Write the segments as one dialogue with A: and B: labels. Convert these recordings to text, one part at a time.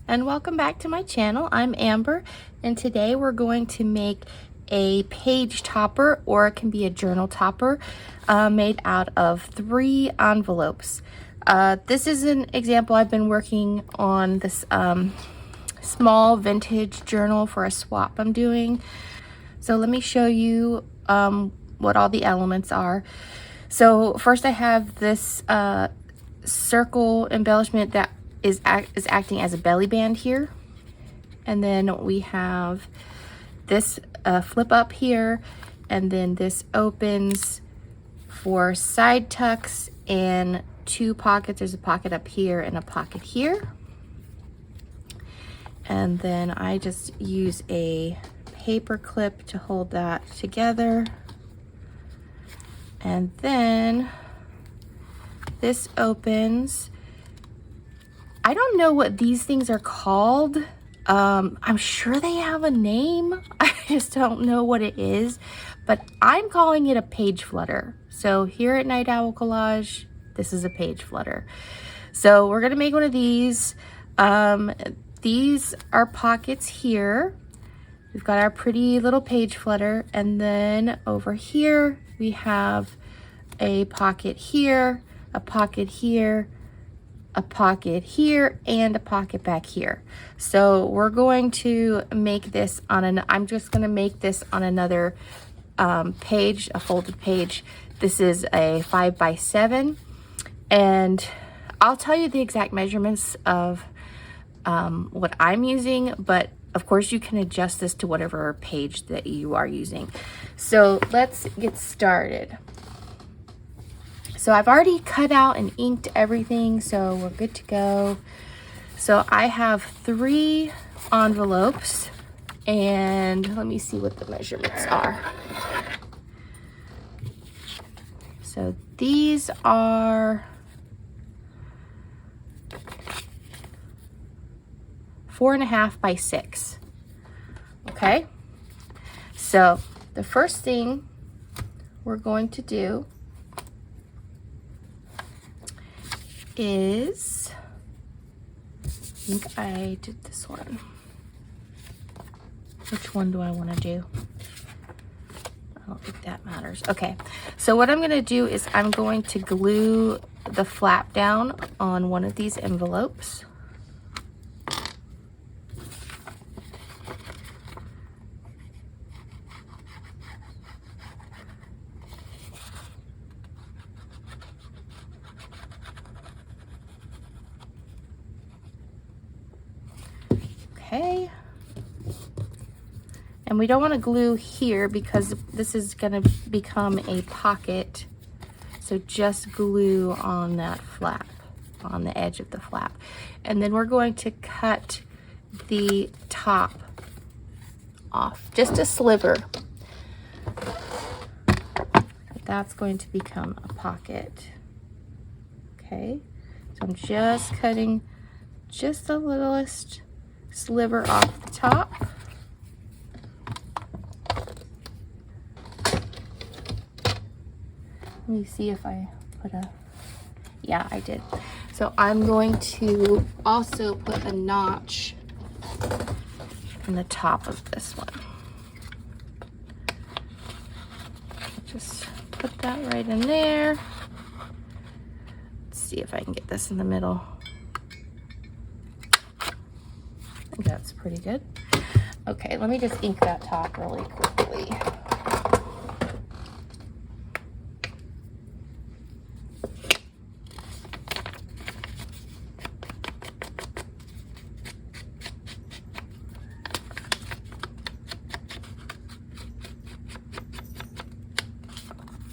A: and welcome back to my channel. I'm Amber, and today we're going to make a page topper, or it can be a journal topper, made out of 3 envelopes. This is an example. I've been working on this small vintage journal for a swap I'm doing. So let me show you what all the elements are. So first I have this circle embellishment that is acting as a belly band here, and then we have this flip up here, and then this opens for side tucks and 2 pockets. There's a pocket up here and a pocket here, and then I just use a paper clip to hold that together. And then this opens. I don't know what these things are called. I'm sure they have a name. I just don't know what it is, but I'm calling it a page flutter. So here at Night Owl Collage, this is a page flutter. So we're gonna make one of these. These are pockets here. We've got our pretty little page flutter, and then over here we have a pocket here, a pocket here, a pocket here, and a pocket back here. So we're going to make this on I'm just going to make this on another page, a folded page. This is a 5x7, and I'll tell you the exact measurements of what I'm using, but of course you can adjust this to whatever page that you are using. So let's get started. So I've already cut out and inked everything, so we're good to go. So I have 3 envelopes, and let me see what the measurements are. So these are 4.5 by 6. Okay, so the first thing we're going to do is, I think I did this one. Which one do I want to do? I don't think that matters. Okay, so what I'm going to do is I'm going to glue the flap down on one of these envelopes. Okay, and we don't want to glue here because this is going to become a pocket, so just glue on that flap, on the edge of the flap. And then we're going to cut the top off, just a sliver. That's going to become a pocket. Okay, so I'm just cutting just the littlest sliver off the top. Let me see if I put a, yeah, I did. So I'm going to also put a notch in the top of this one. Just put that right in there. Let's see if I can get this in the middle. That's pretty good. Okay, let me just ink that top really quickly.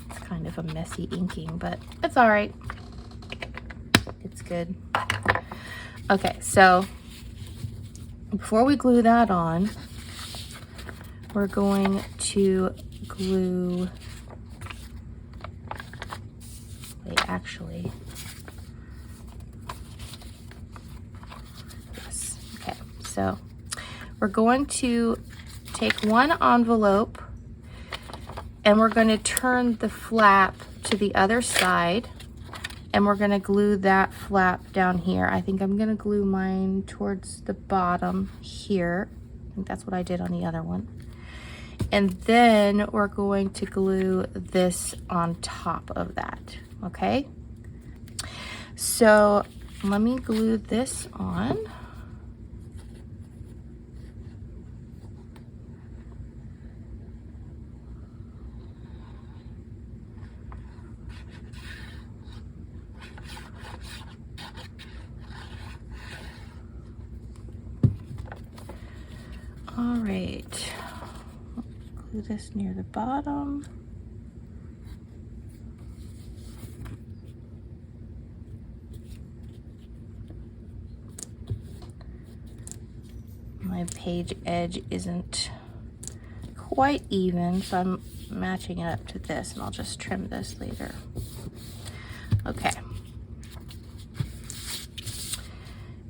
A: It's kind of a messy inking, but it's all right. It's good. Okay, so before we glue that on, we're going to glue, wait, actually, yes, okay, so we're going to take one envelope and we're going to turn the flap to the other side, and we're gonna glue that flap down here. I think I'm gonna glue mine towards the bottom here. I think that's what I did on the other one. And then we're going to glue this on top of that, okay? So let me glue this on. All right, glue this near the bottom. My page edge isn't quite even, so I'm matching it up to this, and I'll just trim this later. Okay.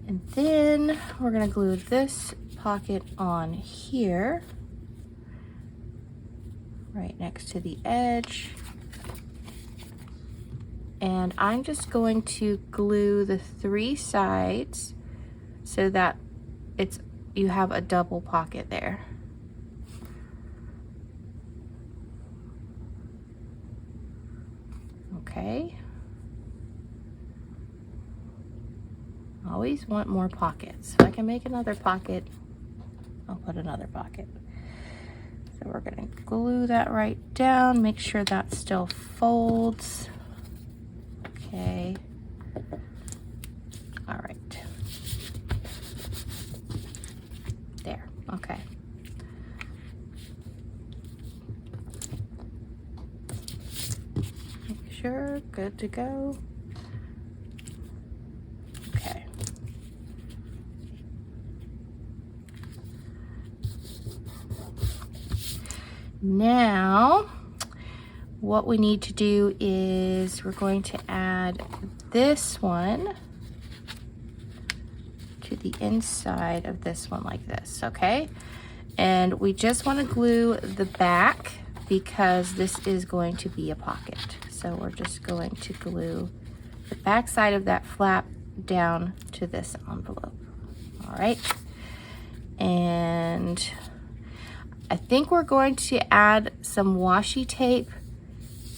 A: And then we're gonna glue this pocket on here, right next to the edge. And I'm just going to glue the 3 sides so that you have a double pocket there. Okay. Always want more pockets. If I can make another pocket, I'll put another pocket. So we're gonna glue that right down, make sure that still folds. Okay. All right. There, okay. Make sure, good to go. Okay. Now, what we need to do is we're going to add this one to the inside of this one like this, okay? And we just want to glue the back because this is going to be a pocket. So we're just going to glue the back side of that flap down to this envelope. All right. And I think we're going to add some washi tape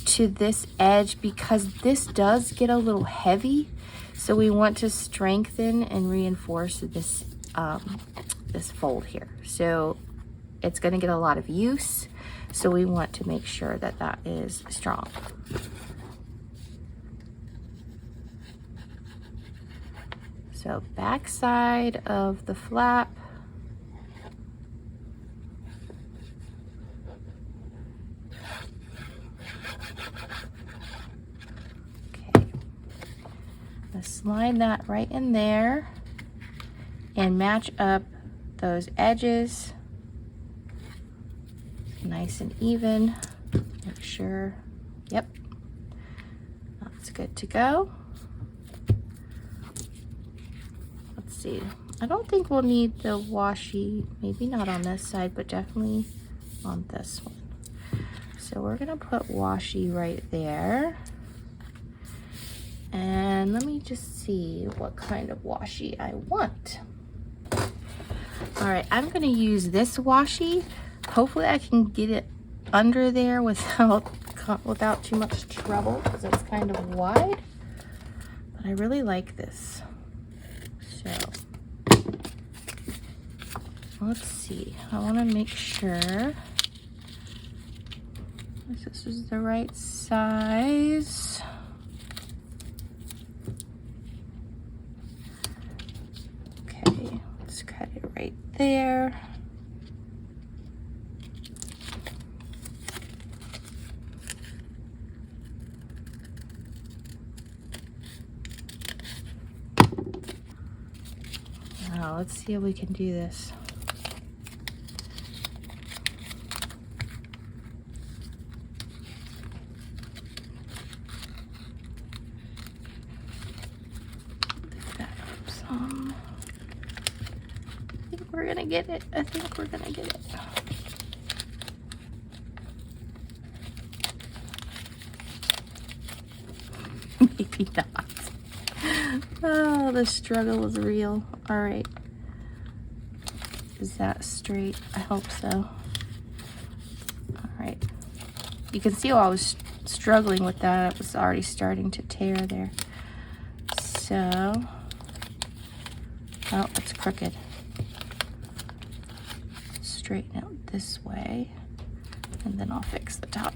A: to this edge because this does get a little heavy. So we want to strengthen and reinforce this, this fold here. So it's going to get a lot of use. So we want to make sure that that is strong. So back side of the flap. Okay. Let's slide that right in there and match up those edges. Nice and even. Make sure. Yep. That's good to go. Let's see. I don't think we'll need the washi, maybe not on this side, but definitely on this one. So we're gonna put washi right there. And let me just see what kind of washi I want. All right, I'm gonna use this washi. Hopefully I can get it under there without too much trouble because it's kind of wide. But I really like this. So let's see. I want to make sure this is the right size. Okay, let's cut it right there. Now let's see if we can do this. Lift that up some. I think we're gonna get it. I think we're gonna get it. Maybe not. Oh, the struggle is real. All right. Is that straight? I hope so. All right. You can see how I was struggling with that. It was already starting to tear there. So, oh, it's crooked. Straighten out this way, and then I'll fix the top.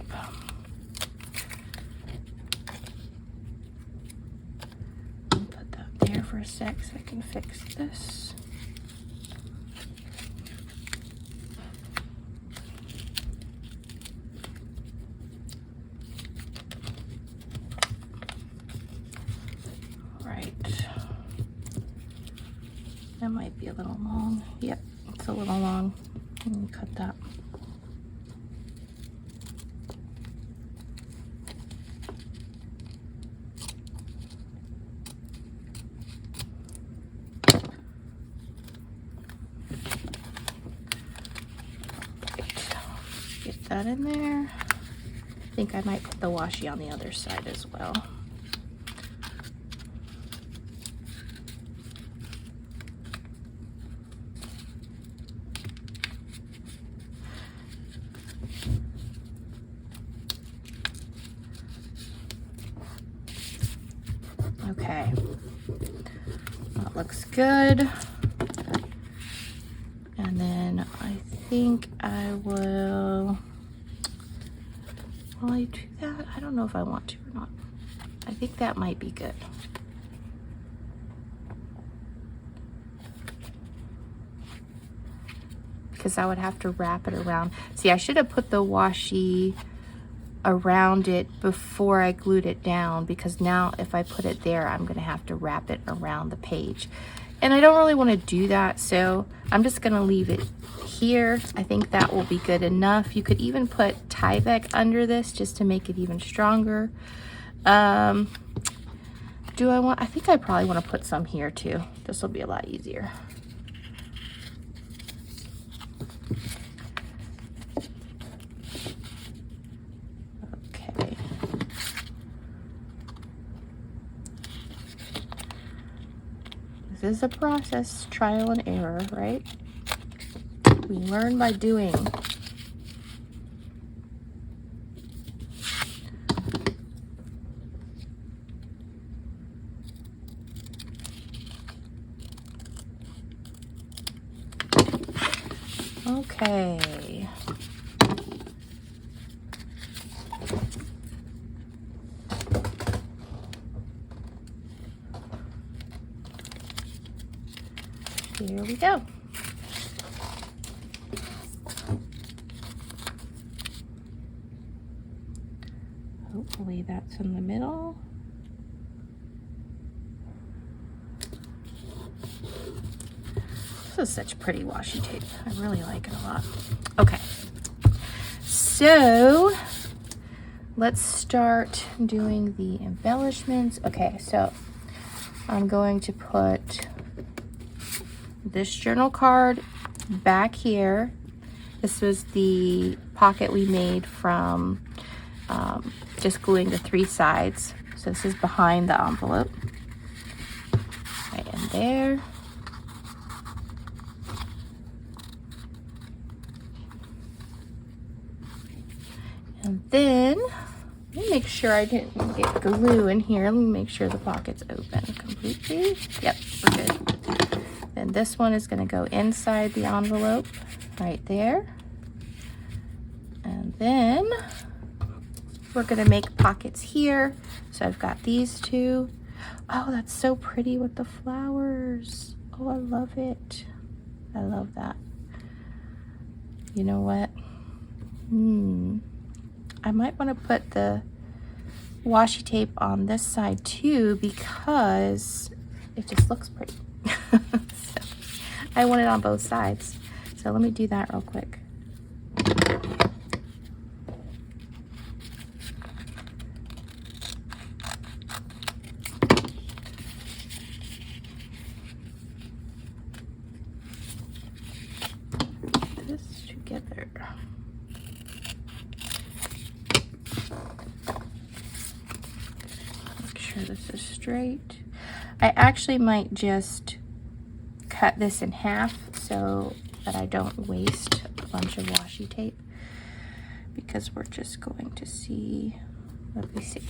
A: I'll put that there for a sec so I can fix this. That might be a little long. Yep, it's a little long. Let me cut that. Get that in there. I think I might put the washi on the other side as well. Okay, that looks good. And then I think I will I do that? I don't know if I want to or not. I think that might be good. Because I would have to wrap it around. See, I should have put the washi around it before I glued it down, because now if I put it there, I'm gonna have to wrap it around the page. And I don't really wanna do that, so I'm just gonna leave it here. I think that will be good enough. You could even put Tyvek under this just to make it even stronger. I think I probably wanna put some here too. This will be a lot easier. This is a process, trial and error, right? We learn by doing. Okay. Here we go. Hopefully that's in the middle. This is such pretty washi tape. I really like it a lot. Okay, so let's start doing the embellishments. Okay, so I'm going to put this journal card back here. This was the pocket we made from just gluing the 3 sides. So this is behind the envelope. Right in there. And then, let me make sure I didn't get glue in here. Let me make sure the pocket's open completely. Yep, we're good. And this one is going to go inside the envelope right there. And then we're going to make pockets here. So I've got these 2. Oh, that's so pretty with the flowers. Oh, I love it. I love that. You know what? I might want to put the washi tape on this side too, because it just looks pretty. So, I want it on both sides. So let me do that real quick. Put this together. sure this is straight. I actually might just cut this in half so that I don't waste a bunch of washi tape, because we're just going to see, let me see.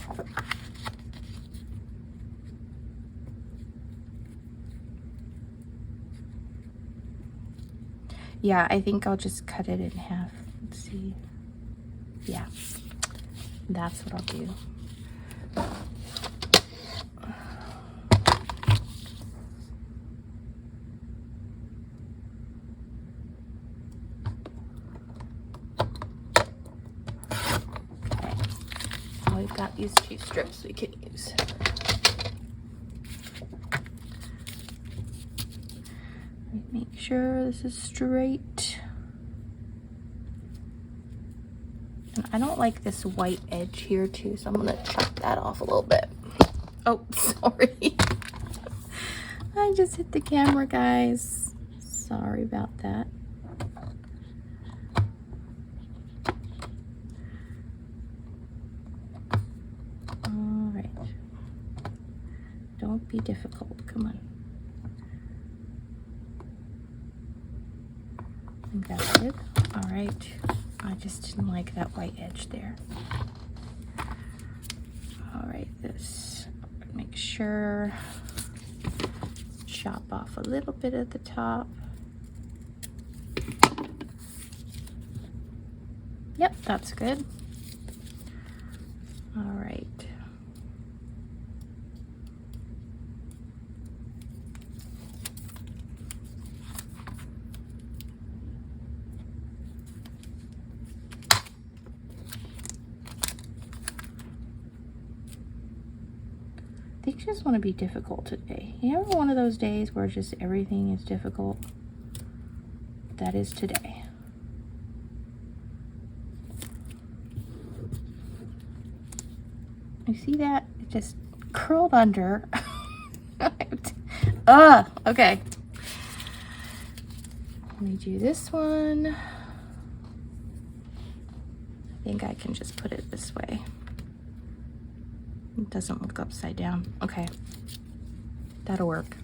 A: Yeah, I think I'll just cut it in half. Let's see. Yeah, that's what I'll do. Okay, so we've got these 2 strips we can use. Make sure this is straight. And I don't like this white edge here too, so I'm gonna chop that off a little bit. Oh, sorry. I just hit the camera, guys. Sorry about that. All right. Don't be difficult, come on. Got it. All right. I just didn't like that white edge there. All right, this, make sure, chop off a little bit at the top. Yep, that's good. All right. I just want to be difficult today. You ever one of those days where just everything is difficult? That is today. You see that? It just curled under. Okay. Let me do this one. I think I can just put it this way. It doesn't look upside down. Okay, that'll work.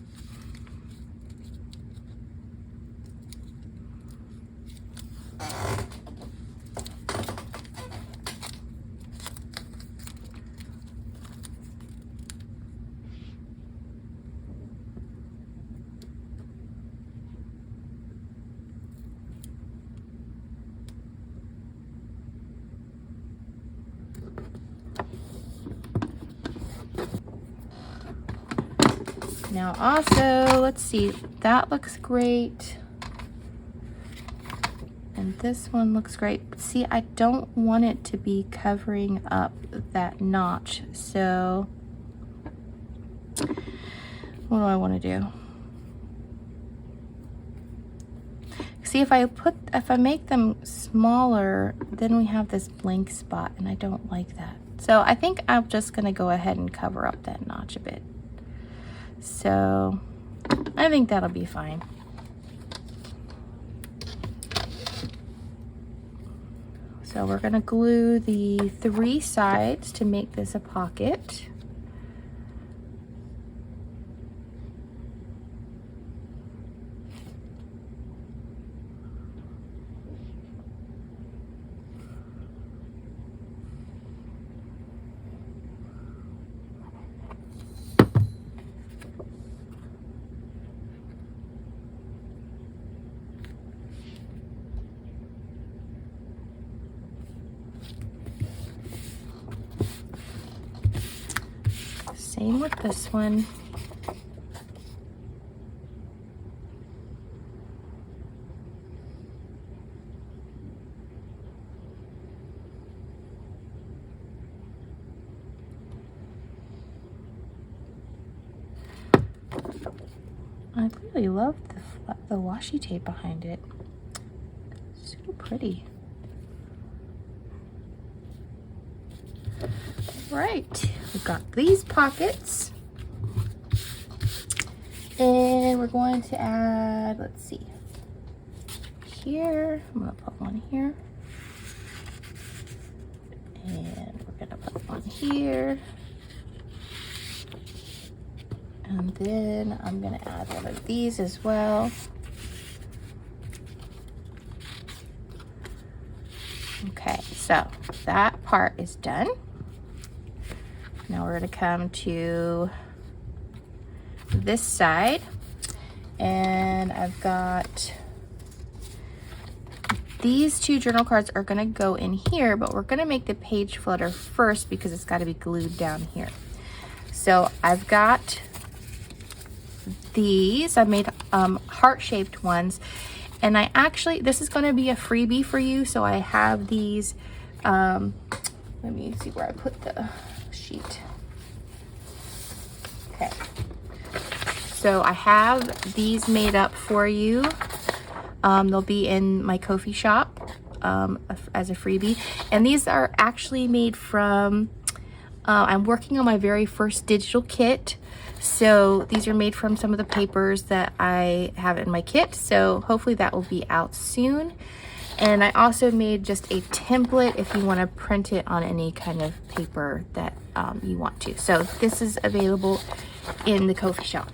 A: Now also, let's see, that looks great. And this one looks great. But see, I don't want it to be covering up that notch. So what do I want to do? See, if I make them smaller, then we have this blank spot, and I don't like that. So I think I'm just gonna go ahead and cover up that notch a bit. So I think that'll be fine. So we're gonna glue the 3 sides to make this a pocket. Same with this one. I really love the washi tape behind it. So pretty. Right, we've got these pockets, and we're going to add, let's see, here, I'm gonna put one here, and we're gonna put one here, And then I'm gonna add one of these as well. Okay, so that part is done. Now we're gonna come to this side, and I've got these two journal cards are gonna go in here, but we're gonna make the page flutter first because it's gotta be glued down here. So I've got these, I made heart-shaped ones, and I actually, this is gonna be a freebie for you, so I have these, let me see where I put the sheet. Okay, so I have these made up for you. They'll be in my Ko-fi shop as a freebie, and these are actually made from, I'm working on my very first digital kit. So these are made from some of the papers that I have in my kit. So hopefully that will be out soon. And I also made just a template if you want to print it on any kind of paper that you want to. So this is available in the Ko-fi shop,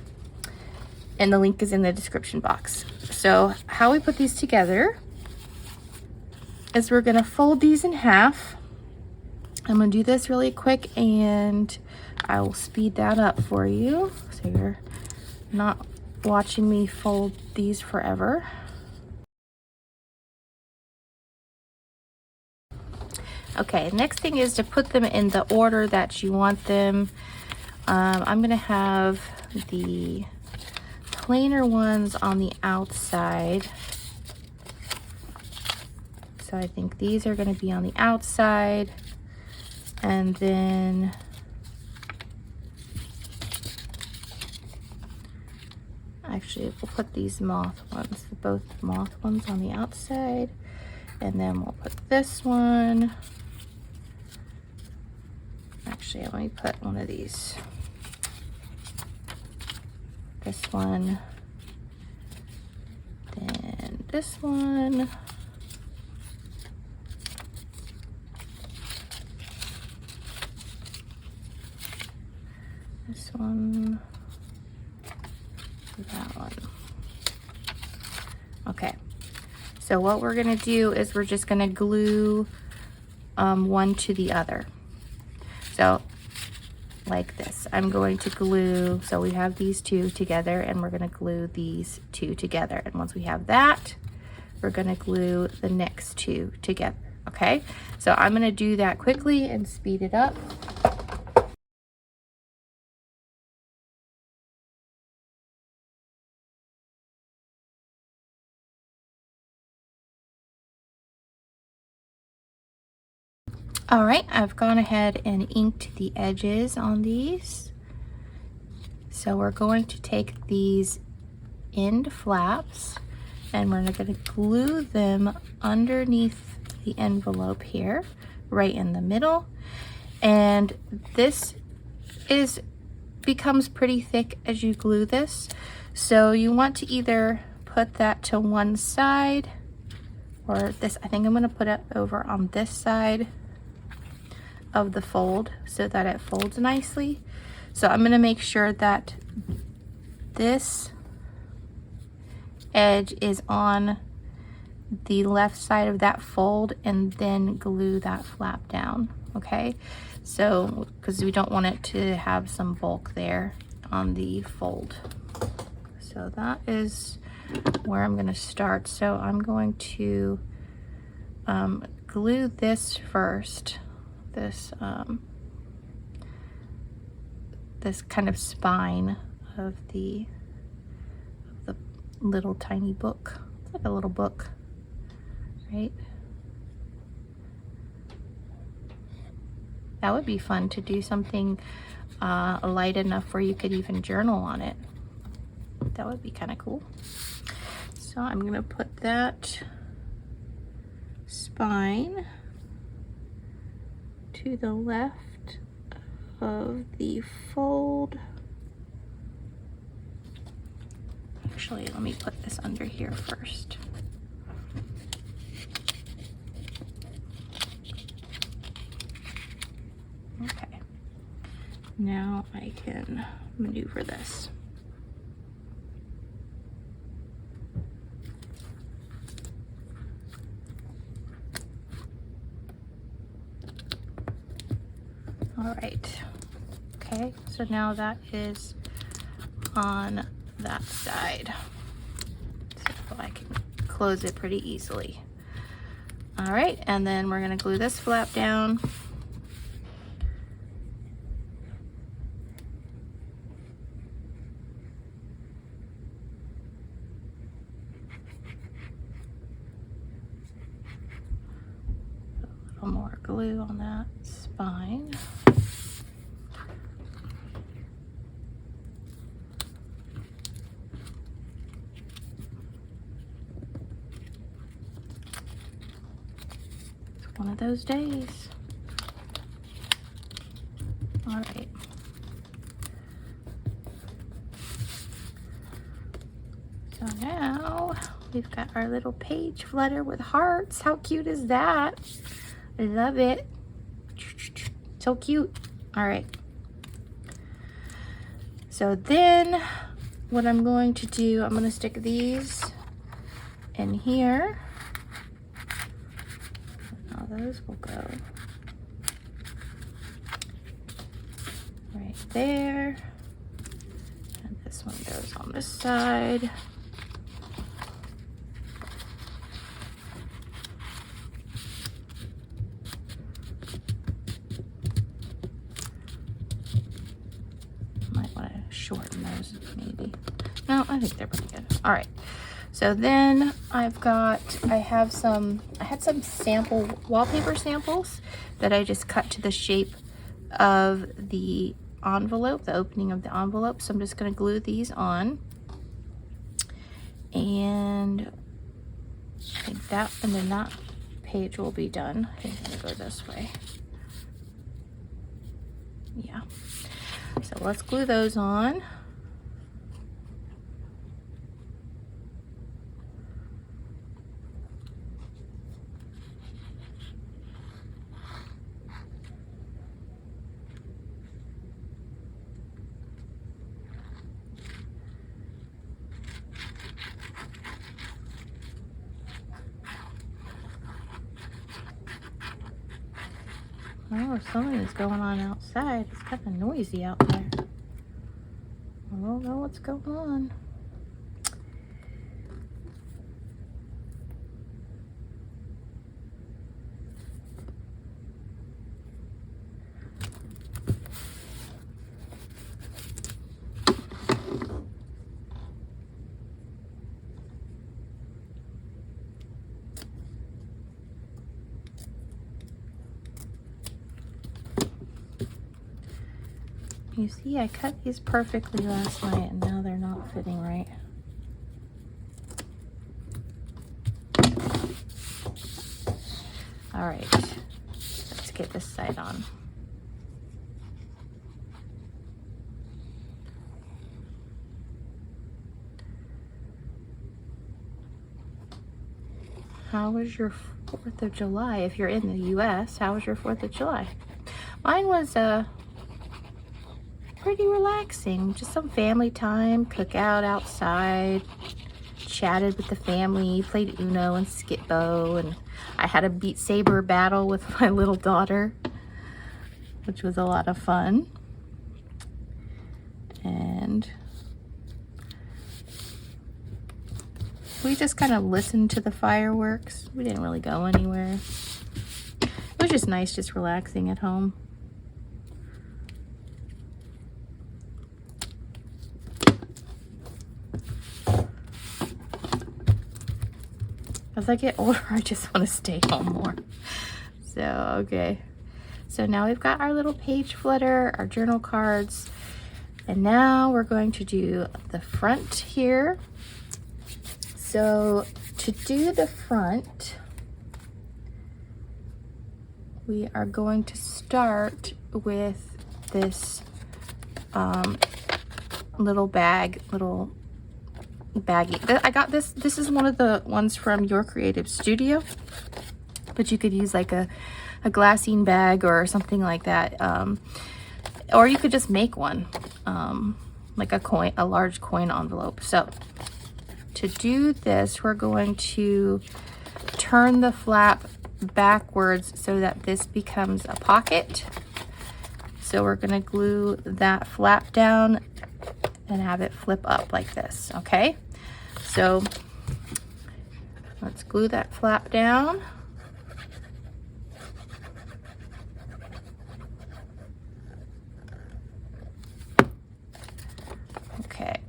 A: and the link is in the description box. So how we put these together is we're going to fold these in half. I'm going to do this really quick, and I will speed that up for you so you're not watching me fold these forever. Okay, next thing is to put them in the order that you want them. I'm going to have the plainer ones on the outside. So I think these are going to be on the outside, and then actually we'll put these moth ones, both moth ones on the outside, and then we'll put this one. Actually, let me put one of these. This one, then this one, this one, that one. Okay, so what we're gonna do is we're just gonna glue one to the other. So like this, I'm going to glue, so we have these two together, and we're going to glue these two together, and once we have that, we're going to glue the next two together. Okay, so I'm going to do that quickly and speed it up. All right, I've gone ahead and inked the edges on these. So we're going to take these end flaps, and we're going to glue them underneath the envelope here, right in the middle. And this becomes pretty thick as you glue this. So you want to either put that to one side, or this, I think I'm going to put it over on this side of the fold so that it folds nicely. So I'm going to make sure that this edge is on the left side of that fold, and then glue that flap down. Okay, so because we don't want it to have some bulk there on the fold. So that is where I'm going to start. So I'm going to glue this first, this this kind of spine of the little tiny book. It's like a little book, right? That would be fun to do something light enough where you could even journal on it. That would be kind of cool. So I'm going to put that spine to the left of the fold. Actually, let me put this under here first. Okay, Now I can maneuver this. All right. Okay, so now that is on that side. So I can close it pretty easily. All right, and then we're gonna glue this flap down. A little more glue on that spine. One of those days. All right. So now we've got our little page flutter with hearts. How cute is that? I love it. So cute. All right. So then what I'm going to do, I'm going to stick these in here. Those will go right there, and this one goes on this side. Might want to shorten those maybe. No, I think they're pretty good. All right. So then I had some sample wallpaper samples that I just cut to the shape of the envelope, the opening of the envelope. So I'm just going to glue these on. And I think that, and then that page will be done. I think I'm going to go this way. Yeah. So let's glue those on. Oh, something's going on outside. It's kind of noisy out there. I don't know what's going on. You see, I cut these perfectly last night and now they're not fitting right. All right, let's get this side on. How was your 4th of July? If you're in the US, how was your 4th of July? Mine was pretty relaxing. Just some family time, cookout outside, chatted with the family, played Uno and Skip-Bo, and I had a Beat Saber battle with my little daughter, which was a lot of fun. And we just kind of listened to the fireworks. We didn't really go anywhere. It was just nice, just relaxing at home. As I get older, I just want to stay home more. So, okay. So now we've got our little page flutter, our journal cards, and now we're going to do the front here. So to do the front, we are going to start with this little baggie. I got this is one of the ones from Your Creative Studio, but you could use like a glassine bag or something like that. or you could just make one, like a large coin envelope. So to do this, we're going to turn the flap backwards so that this becomes a pocket. So we're gonna glue that flap down and have it flip up like this, okay? So let's glue that flap down. Okay.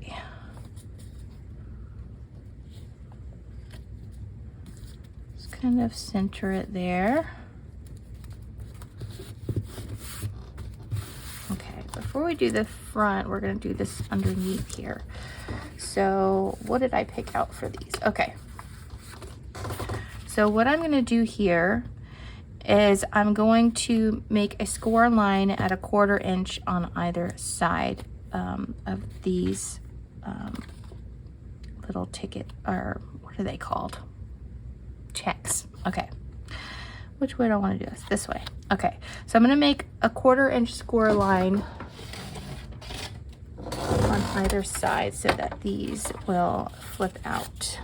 A: Just kind of center it there. Okay, before we do the front, we're gonna do this underneath here. So what did I pick out for these? Okay. So what I'm gonna do here is I'm going to make a score line at 1/4 inch on either side of these little ticket, or what are they called? Checks. Okay. Which way do I want to do this? This way. Okay. So I'm going to make a 1/4 inch score line on either side so that these will flip out.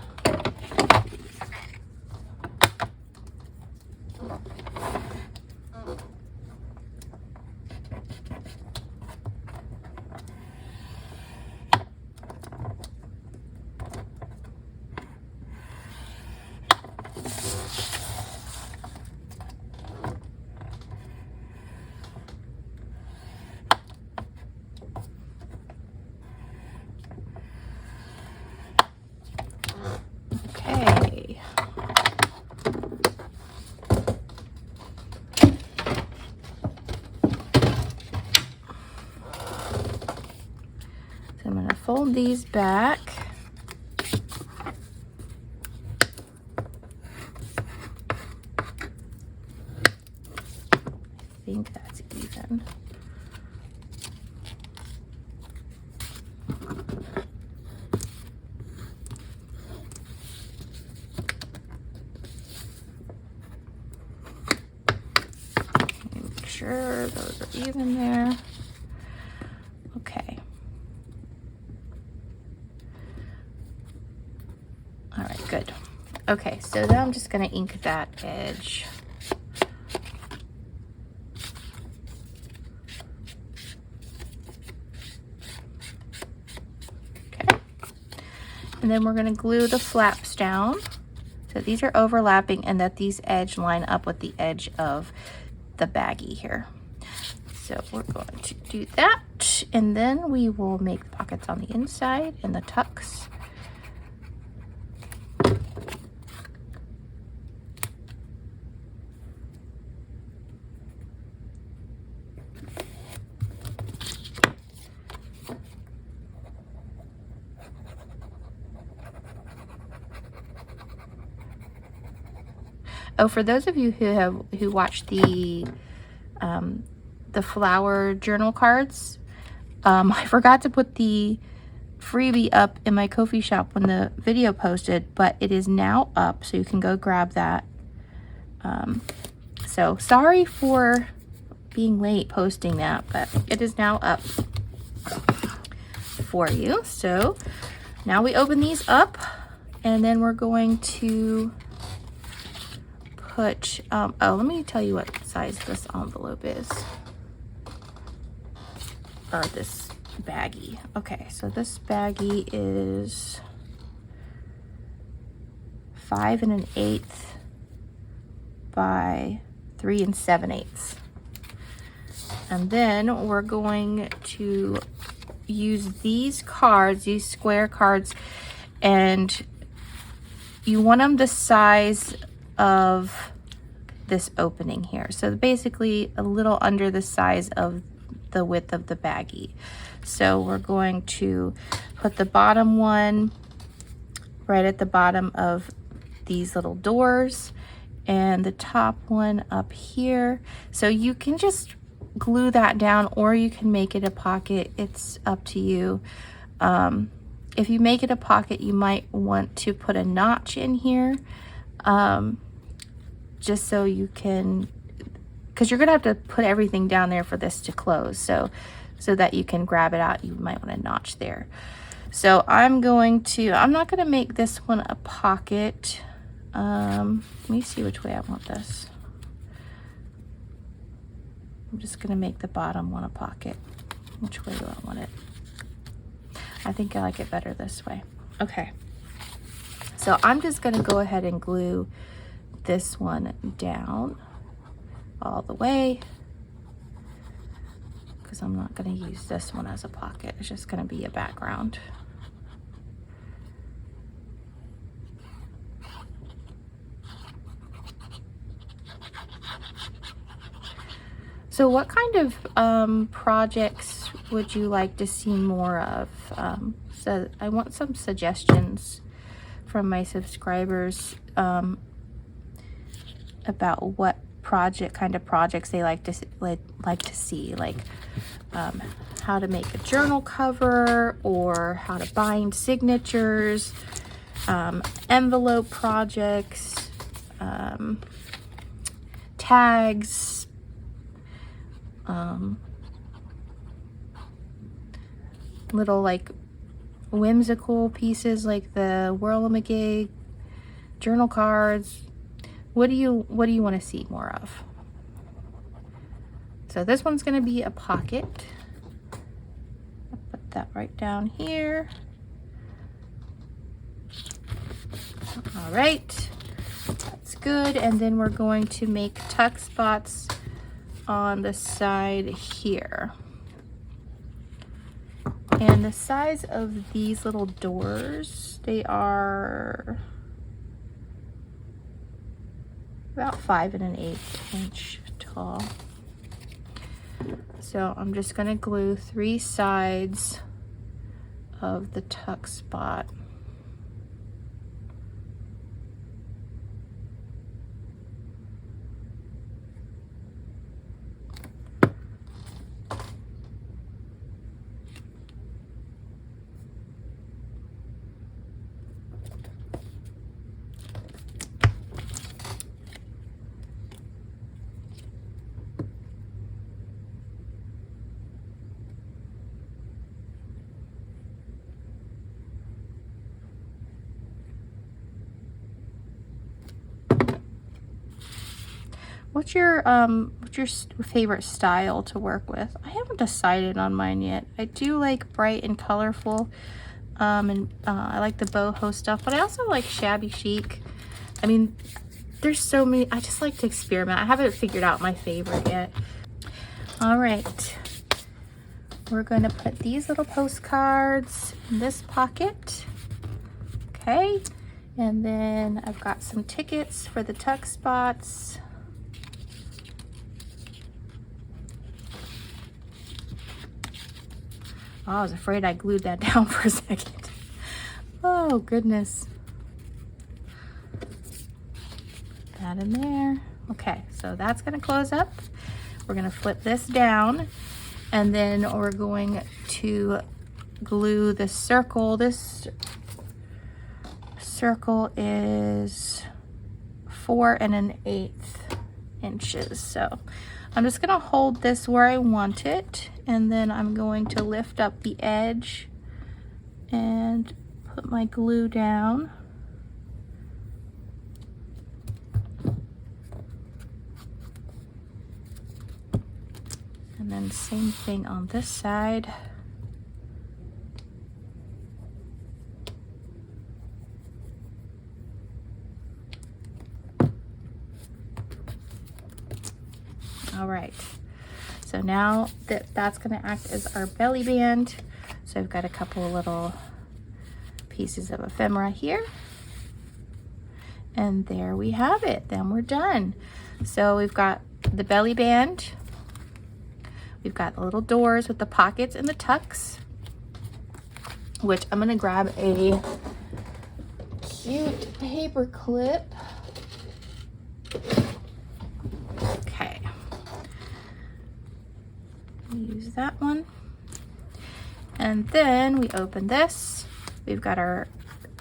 A: I'm going to fold these back. I think that's even. Make sure those are even there. Okay. All right, good. Okay, so now I'm just going to ink that edge. Okay. And then we're going to glue the flaps down. So these are overlapping and that these edge line up with the edge of the baggie here. So we're going to do that, and then we will make the pockets on the inside and the tucks. Oh, for those of you who watched the flower journal cards, I forgot to put the freebie up in my Ko-fi shop when the video posted, but it is now up, so you can go grab that. So sorry for being late posting that, but it is now up for you. So now we open these up, and then we're going to put, oh, let me tell you what size this envelope is. Or this baggie. Okay, so this baggie is 5 1/8 by 3 7/8. And then we're going to use these cards, these square cards, and you want them the size of this opening here. So basically a little under the size of the width of the baggie. So we're going to put the bottom one right at the bottom of these little doors and the top one up here. So you can just glue that down, or you can make it a pocket. It's up to you. If you make it a pocket, you might want to put a notch in here, just so you can because you're gonna have to put everything down there for this to close. So that you can grab it out, you might want to notch there. So I'm not gonna make this one a pocket. Let me see which way I want this. I'm just gonna make the bottom one a pocket. Which way do I want it? I think I like it better this way. Okay. So I'm just gonna go ahead and glue this one down all the way, because I'm not gonna use this one as a pocket. It's just gonna be a background. So what kind of projects would you like to see more of? So I want some suggestions from my subscribers about what kind of projects they like to see, like how to make a journal cover, or how to bind signatures, envelope projects, tags, little like whimsical pieces like the whirlamagig journal cards. What do you want to see more of? So this one's going to be a pocket. I'll put that right down here. All right, that's good. And then we're going to make tuck spots on the side here. And the size of these little doors, they are about 5 1/8 inch tall. So I'm just gonna glue 3 sides of the tuck spot. What's your favorite style to work with? I haven't decided on mine yet. I do like bright and colorful, and I like the boho stuff, but I also like shabby chic. I mean, there's so many. I just like to experiment. I haven't figured out my favorite yet. All right, we're going to put these little postcards in this pocket. Okay, and then I've got some tickets for the tuck spots. Oh, I was afraid I glued that down for a second. Oh, goodness. Put that in there. Okay, so that's going to close up. We're going to flip this down, and then we're going to glue the circle. This circle is 4 1/8 inches. So I'm just going to hold this where I want it, and then I'm going to lift up the edge and put my glue down. And then same thing on this side. All right, so now that's going to act as our belly band. So I've got a couple of little pieces of ephemera here, and there we have it. Then we're done. So we've got the belly band, we've got the little doors with the pockets and the tucks, which I'm going to grab a cute paper clip. Okay. Use that one, and then we open this. We've got our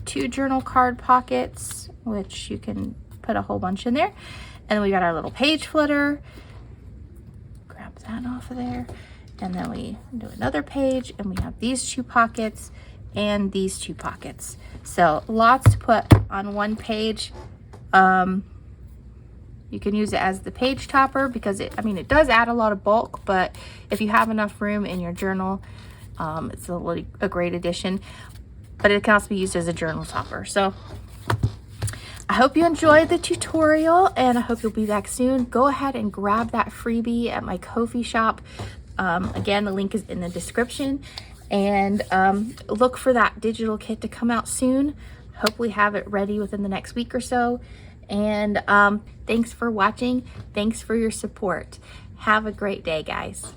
A: 2 journal card pockets, which you can put a whole bunch in there, and we got our little page flutter, off of there. And then we do another page and we have these 2 pockets and these 2 pockets. So lots to put on one page. You can use it as the page topper because it does add a lot of bulk, but if you have enough room in your journal, it's a great addition. But it can also be used as a journal topper. So I hope you enjoyed the tutorial, and I hope you'll be back soon. Go ahead and grab that freebie at my Ko-fi shop. Again, the link is in the description, and look for that digital kit to come out soon. Hopefully have it ready within the next week or so. And thanks for watching. Thanks for your support. Have a great day, guys.